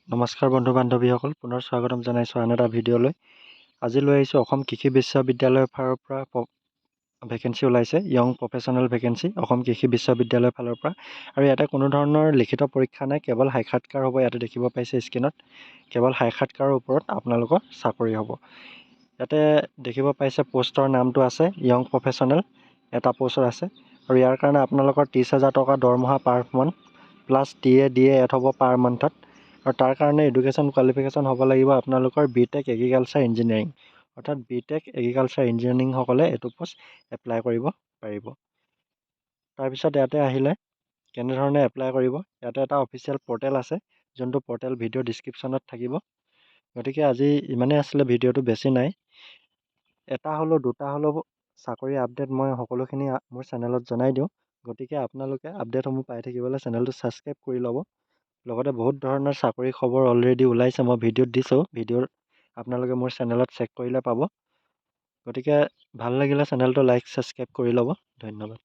নমস্কাৰ বন্ধু বান্ধৱীসকল, পুনৰ স্বাগতম জনাইছোঁ আন এটা ভিডিঅ'লৈ। আজি লৈ আহিছোঁ অসম কৃষি বিশ্ববিদ্যালয়ৰ ফালৰ পৰা ভেকেঞ্চি ওলাইছে, য়ং প্ৰফেচনেল ভেকেঞ্চি অসম কৃষি বিশ্ববিদ্যালয়ৰ ফালৰ পৰা। আৰু ইয়াতে কোনো ধৰণৰ লিখিত পৰীক্ষা নাই, কেৱল সাক্ষাৎকাৰ হ'ব। ইয়াতে দেখিব পাইছে স্ক্ৰীণত, কেৱল সাক্ষাৎকাৰৰ ওপৰত আপোনালোকৰ চাকৰি হ'ব। ইয়াতে দেখিব পাইছে পোষ্টৰ নামটো আছে য়ং প্ৰফেচনেল, এটা পোষ্টৰ আছে। আৰু ইয়াৰ কাৰণে আপোনালোকৰ 30,000 টকা দৰমহা per month plus TA DA add হ'ব পাৰ মান্থত। আৰু তাৰ কাৰণে এডুকেশ্যন কোৱালিফিকেশ্যন হ'ব লাগিব আপোনালোকৰ BTech এগ্ৰিকালচাৰ ইঞ্জিনিয়াৰিং, অৰ্থাৎ BTech এগ্ৰিকালচাৰ ইঞ্জিনিয়াৰিংসকলে এইটো পোষ্ট এপ্লাই কৰিব পাৰিব। তাৰপিছত ইয়াতে আহিলে কেনেধৰণে এপ্লাই কৰিব, ইয়াতে এটা অফিচিয়েল পৰ্টেল আছে, যোনটো পৰ্টেল ভিডিঅ' ডিছক্ৰিপশ্যনত থাকিব। গতিকে আজি ইমানেই আছিলে, ভিডিঅ'টো বেছি নাই। এটা হ'লেও দুটা হ'লেও চাকৰি আপডেট মই সকলোখিনি মোৰ চেনেলত জনাই দিওঁ। গতিকে আপোনালোকে আপডেটসমূহ পাই থাকিবলৈ চেনেলটো ছাবস্ক্ৰাইব কৰি ল'ব। লগতে বহুত ধৰণৰ চাকৰি খবৰ অলৰেডি ওলাইছে, মই ভিডিঅ'ত দিছোঁ, ভিডিঅ'ৰ আপোনালোকে মোৰ চেনেলত চেক কৰিলে পাব। গতিকে ভাল লাগিলে চেনেলটো লাইক ছাবস্ক্ৰাইব কৰি ল'ব। ধন্যবাদ।